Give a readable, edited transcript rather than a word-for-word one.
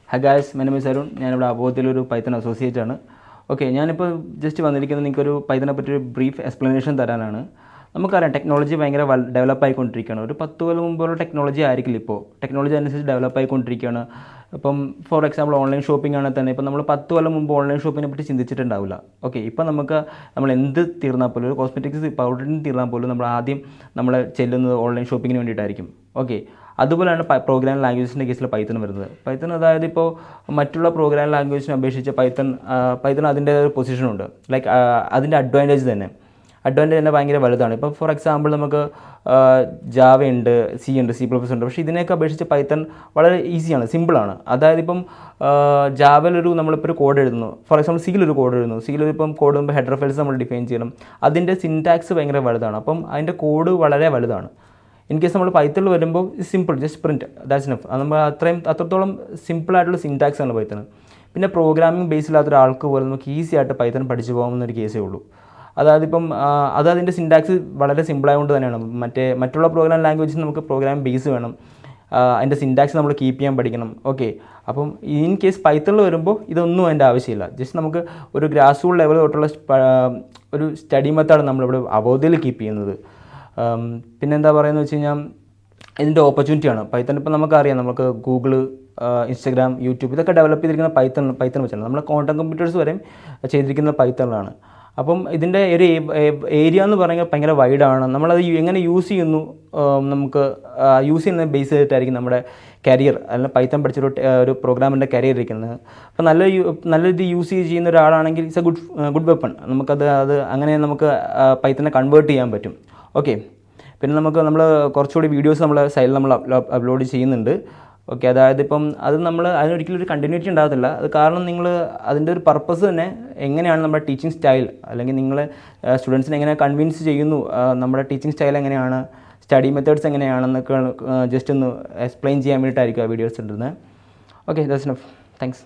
Hi guys, my name is Arun. I am a Python associate. Okay, I am just Python brief explanation. Technology is developed by technology developed for example, online shopping is online shopping. Okay, cosmetics online shopping. Okay. അതുപോലെയാണ് programming ലാംഗ്വേജിൻ്റെ കേസിൽ Python വരുന്നത്. Python അതായത് ഇപ്പോൾ മറ്റുള്ള programming ലാംഗ്വേജിനെ അപേക്ഷിച്ച് Python അതിൻ്റെ ഒരു പൊസിഷനുണ്ട്. Like അതിൻ്റെ അഡ്വാൻറ്റേജ് തന്നെ ഭയങ്കര വലുതാണ്. ഇപ്പോൾ ഫോർ എക്സാമ്പിൾ നമുക്ക് ജാവ ഉണ്ട്, സി ഉണ്ട്, സി പ്ലസ് ഉണ്ട്. പക്ഷേ ഇതിനെയൊക്കെ അപേക്ഷിച്ച് പൈത്തൺ വളരെ ഈസിയാണ്, സിമ്പിളാണ്. അതായത് ഇപ്പം ജാവയിലൊരു നമ്മളിപ്പോൾ ഒരു കോഡ് എഴുതുന്നു, ഫോർ എക്സാമ്പിൾ സിയിലൊരു കോഡ് എഴുതുന്നു. സിയിലൊരിപ്പം കോഡ് എഴുതുമ്പോൾ ഹെഡർ ഫയൽസ് നമ്മൾ ഡിഫൈൻ ചെയ്യണം. അതിൻ്റെ സിൻടാക്സ് ഭയങ്കര വലുതാണ്. അപ്പം അതിൻ്റെ കോഡ് വളരെ വലുതാണ്. ഇൻ കേസ് നമ്മൾ പൈത്തണിൽ വരുമ്പോൾ simple, just print, that's enough. അത് നമ്മൾ അത്രത്തോളം സിമ്പിളായിട്ടുള്ള സിൻടാക്സ് ആണ് പൈത്തൺ. പിന്നെ പ്രോഗ്രാമിംഗ് ബേസിലാത്ത ഒരാൾക്ക് പോലും നമുക്ക് ഈസി ആയിട്ട് പൈത്തൺ പഠിച്ചു പോകാമെന്നൊരു കേസേ ഉള്ളൂ. അതായത് ഇപ്പം അതിൻ്റെ സിൻടാക്സ് വളരെ സിമ്പിളായതുകൊണ്ട് തന്നെയാണ്. മറ്റുള്ള പ്രോഗ്രാം ലാംഗ്വേജിന് നമുക്ക് പ്രോഗ്രാം ബേസ് വേണം, അതിൻ്റെ സിൻടാക്സ് നമ്മൾ കീപ്പ് ചെയ്യാൻ പഠിക്കണം. ഓക്കെ, അപ്പം ഇൻ കേസ് പൈത്തണിൽ വരുമ്പോൾ ഇതൊന്നും അതിൻ്റെ ആവശ്യമില്ല. ജസ്റ്റ് നമുക്ക് ഒരു ഗ്രാസ് റൂട്ട് ലെവൽ തൊട്ടുള്ള ഒരു സ്റ്റഡി മെത്തേഡ് നമ്മളിവിടെ അവോധയിൽ കീപ്പ് ചെയ്യുന്നത്. പിന്നെന്താ പറയുന്നത് വെച്ച് കഴിഞ്ഞാൽ ഇതിൻ്റെ ഓപ്പർച്യൂണിറ്റിയാണ്. പൈത്തൺ ഇപ്പോൾ നമുക്കറിയാം, നമുക്ക് ഗൂഗിൾ, ഇൻസ്റ്റഗ്രാം, യൂട്യൂബ് ഇതൊക്കെ ഡെവലപ്പ് ചെയ്തിരിക്കുന്ന പൈത്തൺ വെച്ചാണ്. നമ്മൾ ക്വാണ്ടം കമ്പ്യൂട്ടേഴ്സ് വരെയും ചെയ്തിരിക്കുന്നത് പൈത്തണിലാണ്. അപ്പം ഇതിൻ്റെ ഒരു ഏരിയ എന്ന് പറയുന്നത് ഭയങ്കര വൈഡാണ്. നമ്മളത് എങ്ങനെ യൂസ് ചെയ്യുന്നു, നമുക്ക് യൂസ് ചെയ്യുന്ന ബേസ് ചെയ്തിട്ടായിരിക്കും നമ്മുടെ കരിയർ, അല്ലെങ്കിൽ പൈത്തൺ പഠിച്ചൊരു പ്രോഗ്രാമിൻ്റെ കരിയർ ഇരിക്കുന്നത്. അപ്പോൾ നല്ല ഇത് യൂസ് ചെയ്യുന്ന ഒരാളാണെങ്കിൽ ഇറ്റ്സ് എ ഗുഡ് വെപ്പൺ. നമുക്കത് അങ്ങനെ നമുക്ക് പൈത്തനെ കൺവേർട്ട് ചെയ്യാൻ പറ്റും. ഓക്കെ, പിന്നെ നമ്മൾ കുറച്ചുകൂടി വീഡിയോസ് സൈഡിൽ നമ്മൾ അപ്ലോഡ് ചെയ്യുന്നുണ്ട്. ഓക്കെ, അതായത് ഇപ്പം അതിനൊരിക്കലും ഒരു കണ്ടിന്യൂറ്റി ഉണ്ടാകത്തില്ല. അത് കാരണം അതിൻ്റെ ഒരു പർപ്പസ് തന്നെ എങ്ങനെയാണ് നമ്മുടെ ടീച്ചിങ് സ്റ്റൈൽ, അല്ലെങ്കിൽ നിങ്ങൾ സ്റ്റുഡൻസിനെ എങ്ങനെ കൺവിൻസ് ചെയ്യുന്നു, നമ്മുടെ ടീച്ചിങ് സ്റ്റൈൽ എങ്ങനെയാണ്, സ്റ്റഡി മെത്തേഡ്സ് എങ്ങനെയാണെന്നൊക്കെ ജസ്റ്റ് ഒന്ന് എക്സ്പ്ലെയിൻ ചെയ്യാൻ വേണ്ടിയിട്ടായിരിക്കും ആ വീഡിയോസ് ഇടുന്നത്. Okay, that's enough. താങ്ക്സ്.